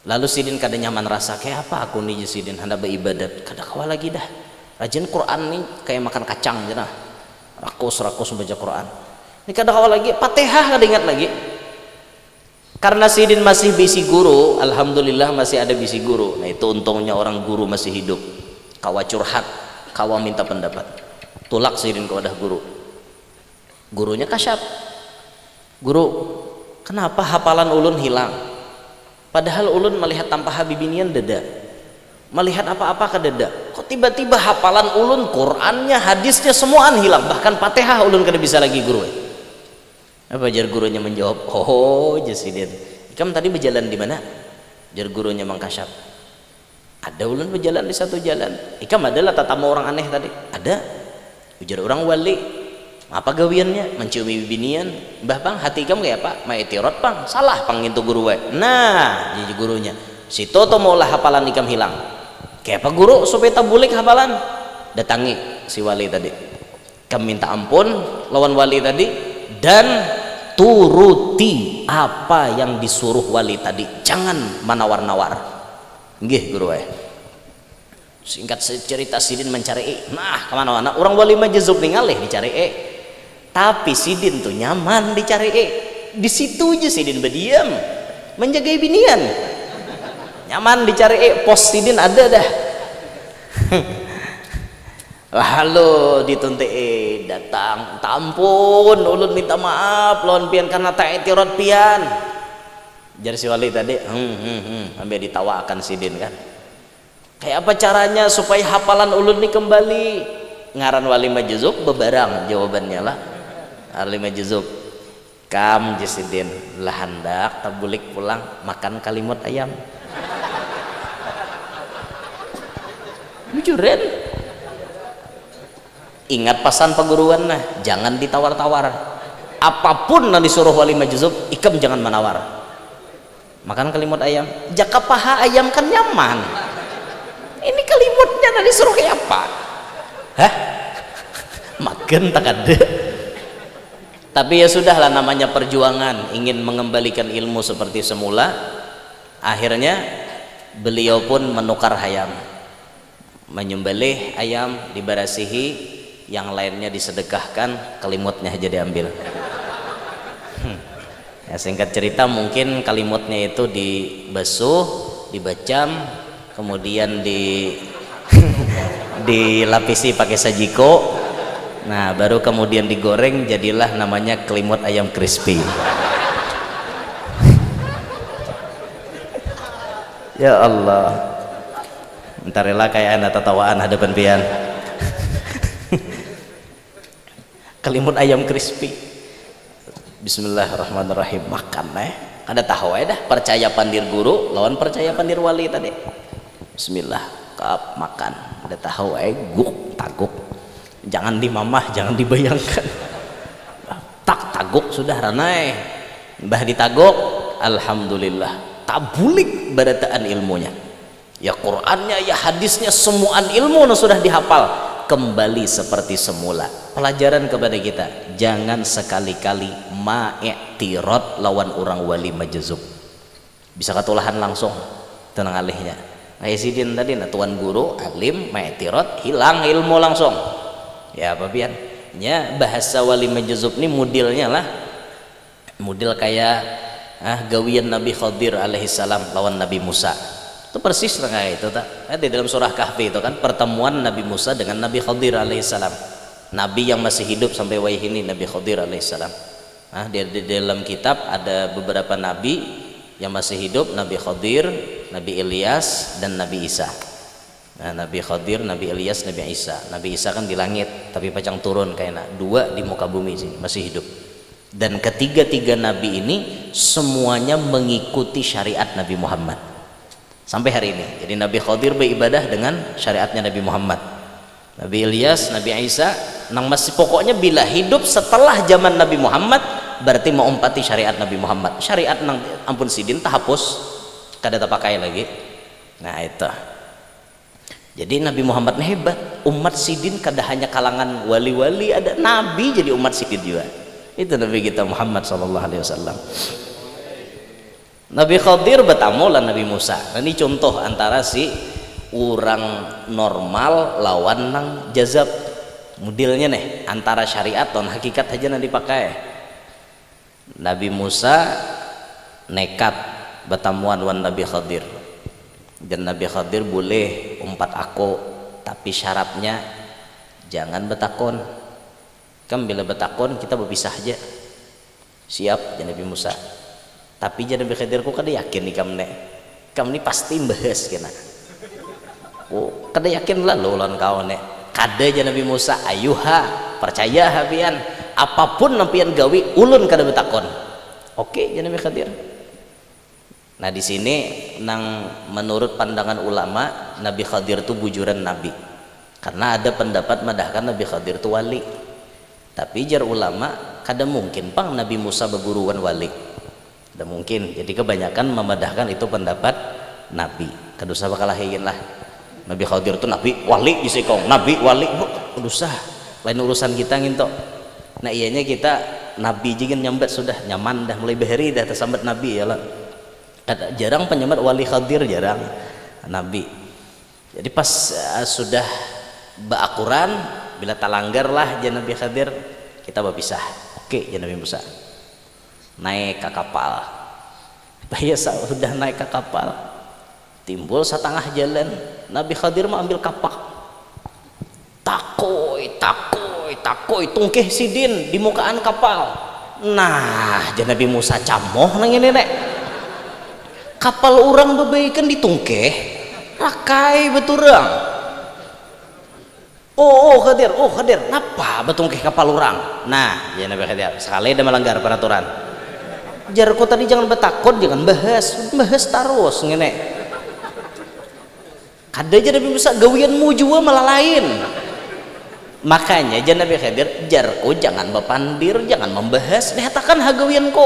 Lalu sidin kada nyaman rasa, kayak apa aku nih sidin hendak beribadat, kada kawa lagi dah. Rajin Quran nih kayak makan kacang aja nah, rakus baca Quran. Ini kada kawa lagi, Fatihah kada ingat lagi. Karena sidin masih bisi guru, alhamdulillah masih ada bisi guru. Nah itu untungnya orang guru masih hidup. Kawa curhat, kawa minta pendapat. Tulak sidin kepada guru. Gurunya kasyaf. Guru, kenapa hafalan ulun hilang? Padahal ulun melihat tanpa habibinian dada. Melihat apa-apa kadada. Kok tiba-tiba hafalan ulun, Qurannya, hadisnya semuaan hilang. Bahkan Fatihah ulun kada bisa lagi guru. Apa jar gurunya menjawab, oh Jasidin, kamu tadi berjalan di mana? Jar gurunya mengkasyaf, ada ulun berjalan di satu jalan. Ikam adalah tatamu orang aneh tadi. Ada. Ujar orang wali. Apa gawiannya? Menciumi bibinian. Mbah bang, hati kamu kayak apa? Ma'etirat bang. Salah pang itu guru we. Nah, jadi gurunya. Situ to maulah hafalan ikam hilang. Kayak apa guru supaya tabulik hafalan? Datangi si wali tadi. Kamu minta ampun lawan wali tadi dan turuti apa yang disuruh wali tadi, jangan menawar-nawar. nggih guru wae. Singkat cerita Sidin mencari nah kemana-mana orang wali majzub ningali dicari tapi Sidin tuh nyaman dicari di situ aja Sidin berdiam menjaga binian nyaman dicari pos Sidin ada dah lalu dituntut datang tampun ulun minta maaf lawan pian karena tak etirat pian jar si wali tadi sampai ditawakan Sidin kan kayak apa caranya supaya hafalan ulun ini kembali ngaran wali majzub bebarang jawabannya lah wali majzub kam Sidin lah hendak tabulik pulang makan kalimut ayam jujuran ingat pesan perguruan nah jangan ditawar-tawar apapun yang disuruh wali majzub ikam jangan menawar makan kalimut ayam jaka paha ayam kan nyaman ini kalimutnya yang disuruh kayak apa hah makan tak ada tapi ya sudahlah namanya perjuangan ingin mengembalikan ilmu seperti semula akhirnya beliau pun menukar ayam menyembelih ayam dibarasihi yang lainnya disedekahkan kalimutnya aja diambil ya, singkat cerita mungkin kalimutnya itu dibasuh dibacam kemudian dilapisi pakai sajiko nah baru kemudian digoreng jadilah namanya kalimut ayam crispy ya Allah entarilah kayak anda tatawaan hadapan pian kalimut ayam crispy bismillahirrahmanirrahim makan ada tahu dah percaya pandir guru lawan percaya pandir wali tadi bismillah kap makan ada tahu guk taguk jangan dimamah jangan dibayangkan tak taguk sudah ranai mbah ditaguk alhamdulillah tabulik barataan ilmunya ya Qur'annya ya hadisnya semuaan ilmu sudah dihafal kembali seperti semula pelajaran kepada kita jangan sekali-kali ma'iktirot lawan orang wali majzub bisa ketulahan langsung tenang alihnya kayak Sidin tadi nah tuan guru alim ma'iktirot hilang ilmu langsung ya apa pian nya bahasa wali majzub ini modelnya lah model kayak gawian Nabi Khadir alaihissalam lawan Nabi Musa itu persis kayak itu tak di dalam surah Kahfi itu kan pertemuan Nabi Musa dengan Nabi Khadir alaihissalam Nabi yang masih hidup sampai wayah ini Nabi Khadir alaihissalam di dalam kitab ada beberapa Nabi yang masih hidup Nabi Khadir, Nabi Ilyas dan Nabi Isa Nabi Khadir, Nabi Ilyas, Nabi Isa Nabi Isa kan di langit tapi pacang turun kayaknya dua di muka bumi sini masih hidup dan ketiga-tiga Nabi ini semuanya mengikuti syariat Nabi Muhammad sampai hari ini jadi Nabi Khadir beribadah dengan syariatnya Nabi Muhammad Nabi Ilyas, Nabi Isa nang masih pokoknya bila hidup setelah zaman Nabi Muhammad berarti mau umpati syariat Nabi Muhammad syariat nang ampun Sidin tak hapus kada tak pakai lagi nah itu jadi Nabi Muhammad hebat umat Sidin kada hanya kalangan wali-wali ada Nabi jadi umat Sidin juga itu Nabi kita Muhammad SAW Nabi Khadir bertamu lah Nabi Musa nah, ini contoh antara si orang normal lawan nang jazab modelnya nih antara syariat dan hakikat aja nanti dipakai Nabi Musa nekat bertamuan wan Nabi Khadir dan Nabi Khadir boleh umpat aku tapi syaratnya jangan betakon kan bila betakon kita berpisah aja siap ya Nabi Musa tapi jadi Nabi Khadir ku kada yakin nih kamu nih pasti bahas kena kada yakin lah lo lawan kau nih kada aja Nabi Musa ayuha percaya habian apapun nampian gawi ulun kada betakon oke ya Nabi Khadir nah di sini nang menurut pandangan ulama Nabi Khadir itu bujuran Nabi karena ada pendapat madahkan Nabi Khadir itu wali tapi jar ulama kada mungkin pang Nabi Musa beguruan wali kada mungkin jadi kebanyakan memadahkan itu pendapat Nabi kada usah bakalahin lah Nabi Khadir itu Nabi wali isikong Nabi wali kada usah lain urusan kita nginto nah ianya kita Nabi jingin nyambat sudah nyaman dah mulai beheri dah tersambat Nabi ya lah jarang penyambat wali Khadir jarang Nabi. Jadi pas sudah baakuran, bila talanggar lah jeung Nabi Khadir, kita berpisah. Oke, jeung Nabi Musa naik ke kapal. Biasa sudah naik ke kapal, timbul setengah jalan, Nabi Khadir mah ambil kapak, takoi tungkeh sidin di mukaan kapal. Nah, jeung Nabi Musa camoh nang ini nek kapal orang bebaikeun ditungkeh rakai beturang. Khadir napa betungkeh kapal orang. Nah, ya Nabi Khadir sekali ada melanggar peraturan. Jarku tadi jangan betakut, jangan bahas terus ngene. Kada aja Nabi Musa gawianmu jua malah lain. Makanya jangan Nabi Khadir jarku jangan bepandir, jangan membahas, dihatakan hagawianku.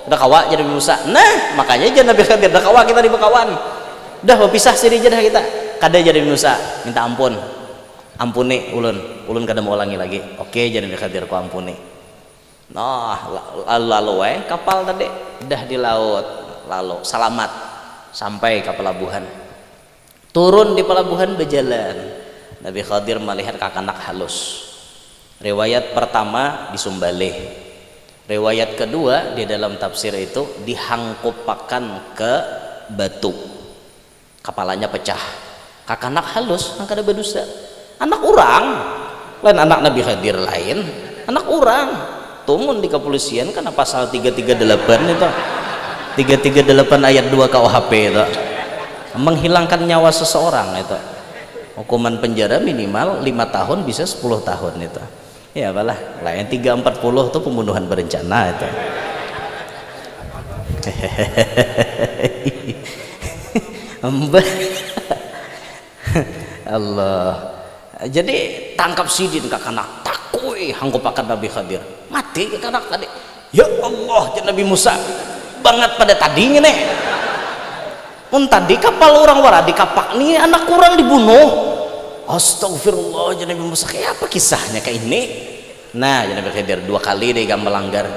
Udah kawa jadi Nabi Musa. Nah, makanya jangan Nabi Khadir udah kawa kita di bekawan. Udah berpisah sini aja kita. Kada jadi Nabi Musa minta ampun. Ampuni ulun kada mau ulangi lagi. Oke, jadi Nabi Khadir ku ampuni. Nah, lalu kapal tadi udah di laut, lalu selamat sampai ke pelabuhan. Turun di pelabuhan berjalan. Nabi Khadir melihat kakanak halus. Riwayat pertama disumbalih. Riwayat kedua di dalam tafsir itu dihangkupakan ke batu. Kepalanya pecah. Kakanak halus, nang kada berdosa. Anak orang, lain anak Nabi Khadir lain, anak orang. Tumun di kepolisian kan pasal 338 itu. 338 ayat 2 KUHP itu. Menghilangkan nyawa seseorang itu. Hukuman penjara minimal 5 tahun bisa 10 tahun itu. Ya apalah, lain 340 itu pembunuhan berencana itu. Allah. Jadi tangkap sidin kakanak takui hangkupakan Nabi Khadir mati kakanak tadi. Ya Allah, jadi Nabi Musa banget pada tadinya nih. Pun tadi kapal orang wara di kapak nih anak kurang dibunuh. Astagfirullah, jadi Nabi Musa kayak apa kisahnya kayak ini? Nah, jadi Nabi Khadir 2 kali deh gak melanggar.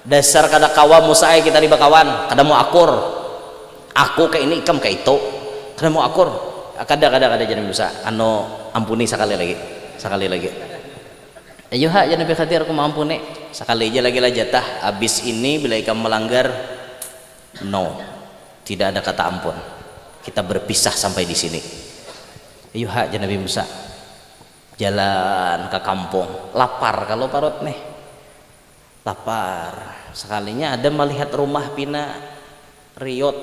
Dasar kada kawa Musa kita di bakawan, kada mau akur. Aku kayak ini, ikam kayak itu. Kada mau akur. Kada jadi Musa. Ampuni sekali lagi. Ayo hak jadi Nabi Khadir aku mau ampuni. Sekali aja lagi lah jatah. Abis ini bila ikam melanggar, no. Tidak ada kata ampun. Kita berpisah sampai di sini. Ayo hak jadi Nabi Musa. Jalan ke kampung. Lapar kalau parut nih. Lapar. Sekalinya ada melihat rumah pina riot.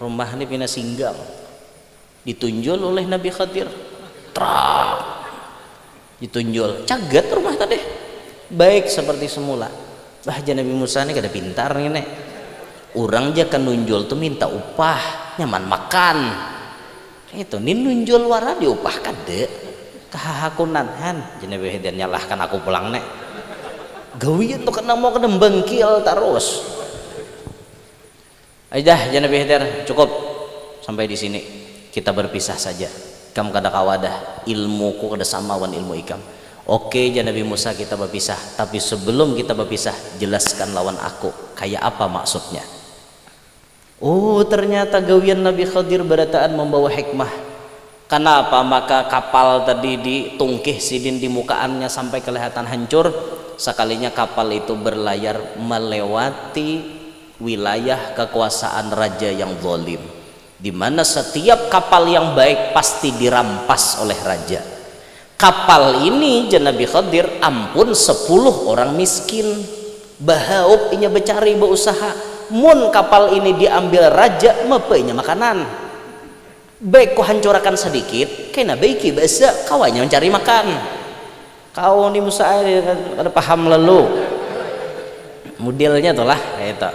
Rumah ini pina singgang. Ditunjul oleh Nabi Khadir. Ditunjul caget rumah tadi baik seperti semula. Nabi Musa ini kada pintar nih nek. Orang aja kan nunjul tuh minta upah nyaman makan itu nih nunjul wara diupah kada kahakunan han. Nabi Khadir nyalahkan aku pulang nek gawian tuh kena mau kena bengkil terus. Aja Nabi Khadir cukup sampai di sini kita berpisah saja. Kamu kada kawadah ilmuku kada sama wan ilmu ikam. Oke ya Nabi Musa kita berpisah, tapi sebelum kita berpisah jelaskan lawan aku kayak apa maksudnya. Oh ternyata gawian Nabi Khadir berataan membawa hikmah. Kenapa maka kapal tadi ditungkih sidin di mukaannya sampai kelihatan hancur. Sekalinya kapal itu berlayar melewati wilayah kekuasaan raja yang zalim, di mana setiap kapal yang baik pasti dirampas oleh raja. Kapal ini Nabi Khadir ampun 10 orang miskin bahaup inya becari berusaha. Mun kapal ini diambil raja mepenya makanan. Baik ku hancurkan sedikit, kena baiki bahasa kawannya mencari makan. Kau nih Musa ada paham lalu. Modelnya tuh lah kayak itu.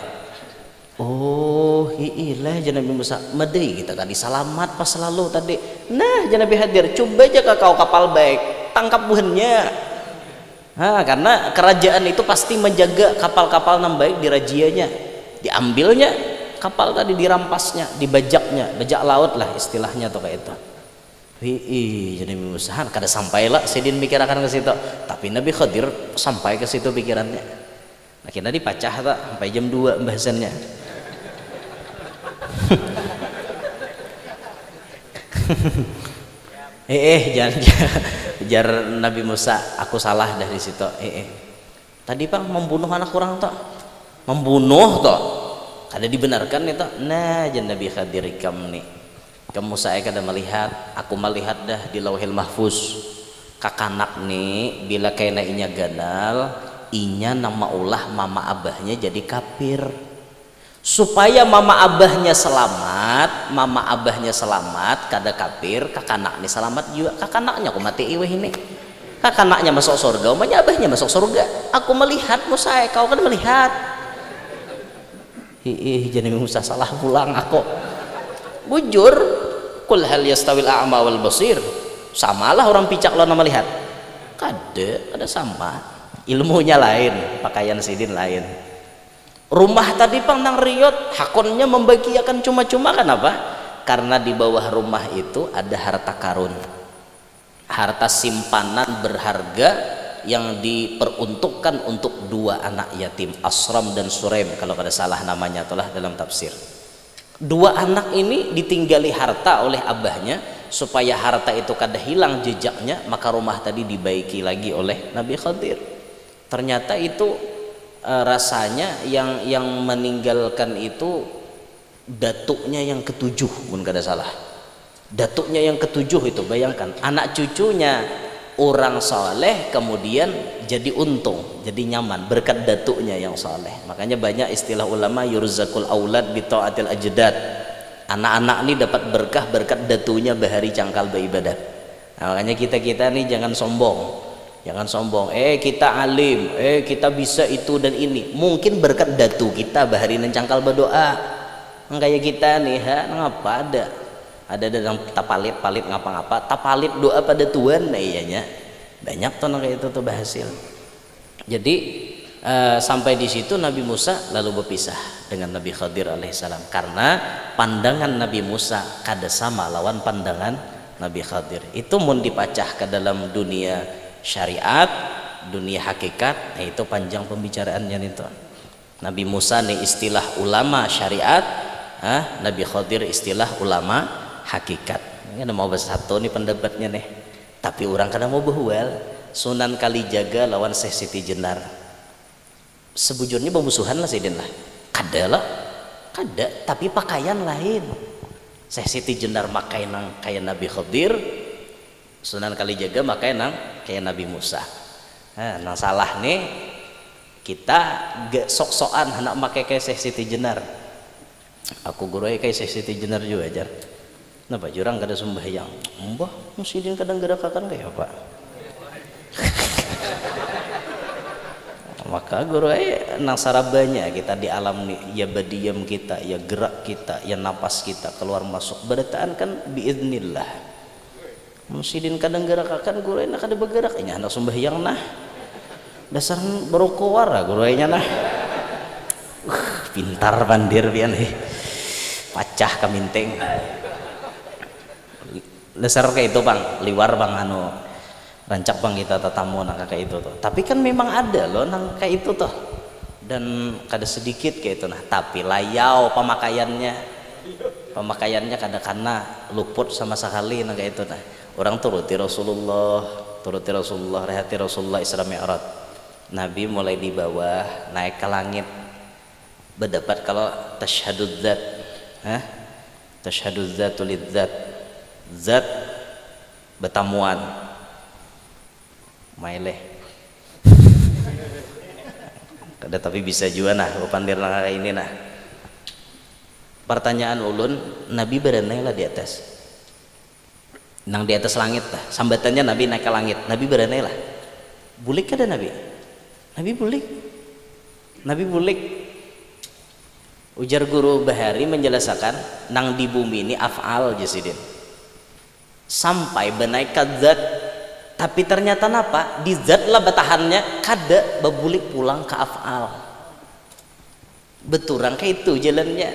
Oh ilah Nabi Musa medei kita tadi salamat pas lalu tadi. Nah Nabi Khadir coba aja kau kapal baik tangkap buahnya. Karena kerajaan itu pasti menjaga kapal-kapal yang baik dirajianya. Diambilnya kapal tadi, dirampasnya, dibajaknya, bajak laut lah istilahnya tuh kayak itu. Jadi Nabi Musa kada sampai lah sidin pikirkan ke situ, tapi Nabi Khadir sampai ke situ pikirannya. Nah kita dipacah tak sampai jam 2 bahasannya. Jangan jar Nabi Musa, aku salah dari situ. Tadi Bang membunuh anak orang toh, membunuh toh, kada dibenarkan itu. Nah, jan Nabi Khadir kamu saya kada melihat, aku melihat dah di Lauhil Mahfuz. Kakanak nih bila kena inya ganal, inya nama ulah mama abahnya jadi kafir. Supaya mama abahnya selamat kada kafir, kakanak nih selamat juga. Kakanaknya aku mati iweh ini. Kakanaknya masuk surga, umanya abahnya masuk surga. Aku melihat Musa, kau kan melihat. Jadi Musa salah pulang aku. Bujur, kul hal yastawil a'ma wal basir. Samalah orang picak lo nama lihat. Kada sama. Ilmunya lain, pakaian sidin lain. Rumah tadi Pang nang Riyadh hakonnya membagiakan cuma-cuma kan apa? Karena di bawah rumah itu ada harta karun, harta simpanan berharga yang diperuntukkan untuk dua anak yatim, Asram dan Suraim kalau kada salah namanya itulah dalam tafsir. Dua anak ini ditinggali harta oleh abahnya supaya harta itu kada hilang jejaknya, maka rumah tadi dibaiki lagi oleh Nabi Khadir. Ternyata itu rasanya yang meninggalkan itu datuknya yang ketujuh, pun kada salah. Datuknya yang ketujuh itu, bayangkan anak cucunya orang soleh kemudian jadi untung, jadi nyaman berkat datuknya yang soleh. Makanya banyak istilah ulama yurzakul aulad bi taatil ajdad. Anak-anak ini dapat berkah berkat datunya bahari cangkal beribadat. Nah, makanya kita nih jangan sombong. Jangan sombong, kita alim, kita bisa itu dan ini. Mungkin berkat datu kita bahari nencangkal berdoa. Kayak kita nih, ngapa ada dalam tapalit ngapa-ngapa, tapalit doa pada Tuhan, nah iyanya. Banyak tuh kayak itu tuh berhasil. Jadi sampai di situ Nabi Musa lalu berpisah dengan Nabi Khadir alaihissalam karena pandangan Nabi Musa kada sama lawan pandangan Nabi Khadir. Itu mun dipacah ke dalam dunia syariat, dunia hakikat, itu panjang pembicaraannya itu. Nabi Musa nih istilah ulama syariat, Nabi Khadir istilah ulama hakikat. Ini ada mau bersatu nih pendapatnya nih. Tapi orang kadang mau behual. Sunan Kalijaga lawan Syekh Siti Jenar. Sebujurnya pemusuhan lah Sidin lah. Kada lah, kada. Tapi pakaian lain. Syekh Siti Jenar makai nang kayak Nabi Khadir. Sunan Kalijaga makai nang kayak Nabi Musa. Nang salah nih kita gak sok-sokan anak makai kayak Syekh Siti Jenar. Aku guru kayak Syekh Siti Jenar juga ajar. Napa jurang kada sembahyang? Mbah, musidin kadang gerakakan kayak apa? Maka guru nang sarabanya kita di alam nih, ya badiam kita, ya gerak kita, ya napas kita keluar masuk berataan kan biiznillah. Musidin kadang gerakakan guru enak kada bergerak ini anak sembahyang nah dasar berokowara guru nah pintar pandir pian pacah kaminteng dasar kayak itu Bang liwar Bang anu rancak Bang kita tatamu nang kayak itu tuh. Tapi kan memang ada loh nang kayak itu tuh dan kada sedikit kayak itu nah, tapi layau pemakaiannya kada kana luput sama sekali nang kayak itu nah. Orang turuti Rasulullah, rehati Rasulullah Isra Mi'raj. Nabi mulai di bawah naik ke langit. Berdapat kalau tasyhaduz zat, tasyhaduz zatul zat, zat betamuan, maileh. Kada tapi bisa juga nah, pandir kayak ini nah. Pertanyaan ulun, Nabi berenang lah di atas. Nang di atas langit lah sambatannya Nabi naik ke langit, Nabi beranai lah bulik kada Nabi bulik ujar guru Bahari menjelaskan nang di bumi ini af'al jasidin sampai benaik ke zat, tapi ternyata napa di zat lah batahannya kada bebulik pulang ke af'al beturang kayak itu jalannya.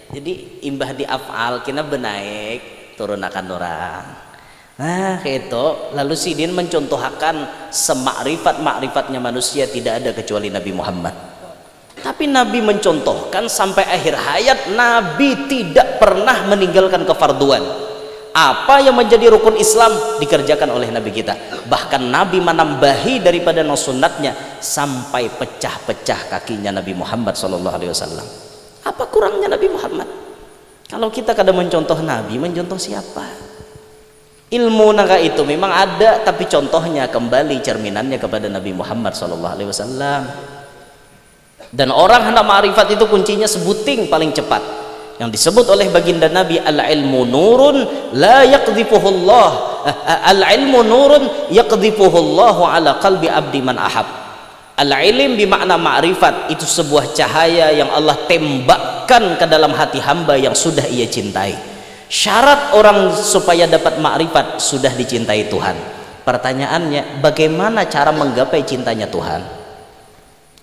Jadi imbah di af'al kena benaik turun akan orang. Nah kayak itu lalu Sidin mencontohkan semakrifat-makrifatnya manusia tidak ada kecuali Nabi Muhammad. Tapi Nabi mencontohkan sampai akhir hayat Nabi tidak pernah meninggalkan kefarduan. Apa yang menjadi rukun Islam dikerjakan oleh Nabi kita. Bahkan Nabi menambahi daripada sunnatnya sampai pecah-pecah kakinya Nabi Muhammad SAW. Apa kurangnya Nabi Muhammad? Kalau kita kadang mencontoh Nabi, mencontoh siapa? Ilmu naga itu memang ada, tapi contohnya kembali cerminannya kepada Nabi Muhammad SAW. Dan orang hendak ma'rifat itu kuncinya sebuting paling cepat yang disebut oleh baginda Nabi, al-ilmu nurun la yaqdhifuhullah, al-ilmu nurun yaqdhifuhullahu ala qalbi abdi man ahab. Al-ilm bimakna ma'rifat, itu sebuah cahaya yang Allah tembakkan ke dalam hati hamba yang sudah ia cintai. Syarat orang supaya dapat ma'rifat sudah dicintai Tuhan. Pertanyaannya, bagaimana cara menggapai cintanya Tuhan?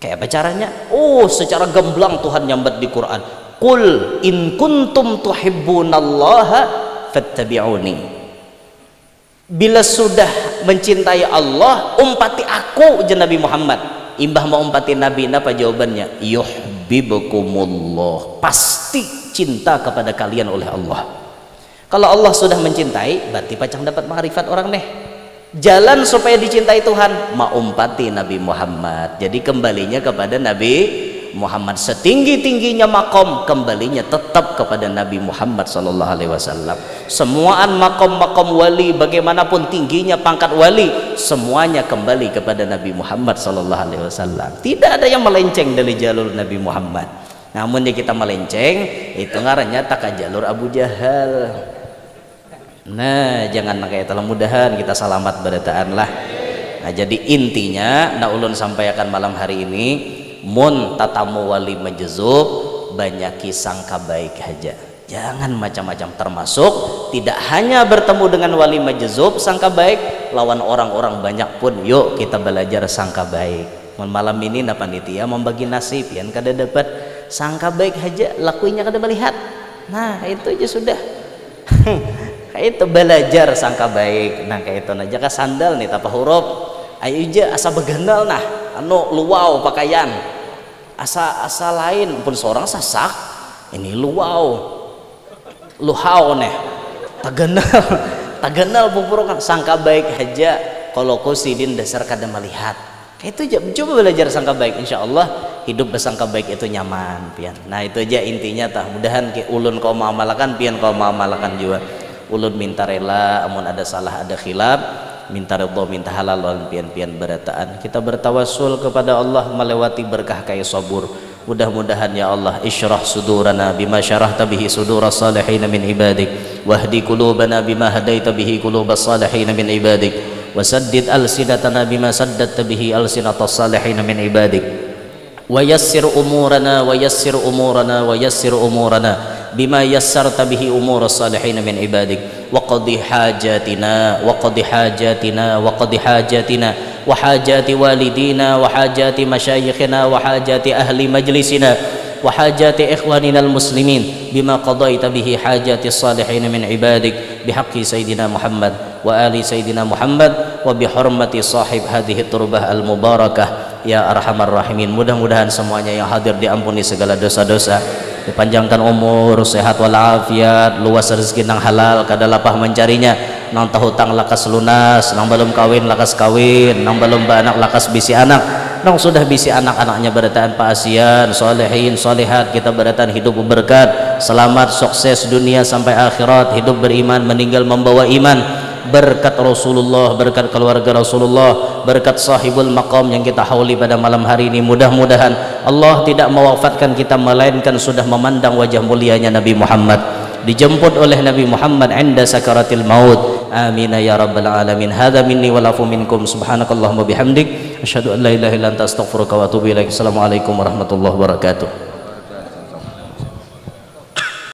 Kayak apa caranya? Oh, secara gamblang Tuhan nyambat di Quran, qul in kuntum tuhibbunallaha fattabi'uni. Bila sudah mencintai Allah, umpati aku, jen Nabi Muhammad. Imbah mau umpati Nabi, apa jawabannya? Yuhibbukumullah, pasti cinta kepada kalian oleh Allah. Kalau Allah sudah mencintai, berarti pacang dapat ma'rifat orang nih. Jalan supaya dicintai Tuhan, maumpati Nabi Muhammad. Jadi kembalinya kepada Nabi Muhammad. Setinggi-tingginya makom, kembalinya tetap kepada Nabi Muhammad SAW. Semuaan makom-makom wali, bagaimanapun tingginya pangkat wali, semuanya kembali kepada Nabi Muhammad SAW. Tidak ada yang melenceng dari jalur Nabi Muhammad. Namun kita melenceng, itu ngarannya tak jalur Abu Jahal. Nah, jangan kayak telah mudahan kita selamat berataan lah. Nah, jadi intinya nak ulun sampaikan malam hari ini, mun tatamu wali majzub, banyaki sangka baik aja. Jangan macam-macam, termasuk tidak hanya bertemu dengan wali majzub sangka baik, lawan orang-orang banyak pun yuk kita belajar sangka baik. Malam ini na panitia membagi nasib yang kada dapat sangka baik aja, lakuinnya kada melihat. Nah, itu aja sudah. Kayak itu belajar sangka baik. Nah, kayak itu aja ka sandal nih tapa huruf. Ayo aja asa begandal nah, anu luau pakaian. Asa lain pun seorang sasak. Ini luau. Luhau nih. Taganal pumpurongan sangka baik aja. Kalau kau sidin dasar kada melihat. Kayak itu aja, coba belajar sangka baik, insya Allah hidup bersangka baik itu nyaman pian. Nah, itu aja intinya tah. Mudahan ulun kau mengamalkan, pian kau mengamalkan juga. Ulun minta rela, amun ada salah ada khilaf, minta ridho, minta halal, dan pian-pian berataan. Kita bertawassul kepada Allah melewati berkah kayak sabur. Mudah-mudahan ya Allah isyrah sudurana bima syarahta bihi suduras salihin min ibadik, wahdi qulubana bima hadaita bihi qulubas salihin min ibadik, wasaddid alsinatana bima saddatta bihi alsinatas salihin min ibadik, wa yassir umurana wa yassir umurana wa yassir umurana bima yassarta bihi umuras salihin min ibadik, wa qadi hajatina wa qadi hajatina wa qadi hajatina wa hajati walidina wa hajati masyayikhina wa hajati ahli majlisina wa hajati ikhwanina almuslimin bima qadaita bihi hajati salihin min ibadik, bihaqqi sayyidina Muhammad wa ali sayyidina Muhammad wa bihormati sahib hadhihi turbah al-mubarakah ya arhamar rahimin. Mudah-mudahan semuanya yang hadir diampuni segala dosa-dosa, dipanjangkan umur, sehat walafiat, luas rezeki nang halal, kada lapah mencarinya, nang tahu hutang lakas lunas, nang belum kawin lakas kawin, nang belum beranak lakas bisi anak, nang sudah bisi anak-anaknya berataan paasian, solehin, solehat, kita berataan hidup berkat, selamat, sukses dunia sampai akhirat, hidup beriman, meninggal membawa iman, berkat Rasulullah, berkat keluarga Rasulullah, berkat sahibul maqam yang kita hauli pada malam hari ini. Mudah-mudahan Allah tidak mewafatkan kita melainkan sudah memandang wajah mulianya Nabi Muhammad, dijemput oleh Nabi Muhammad inda sakaratil maut. Amin ya rabbal alamin. Hadza minni wa lafu minkum. Subhanakallahumma bihamdik asyhadu an la ilaha illa anta astaghfiruka wa atubu ilaik. Assalamualaikum warahmatullahi wabarakatuh.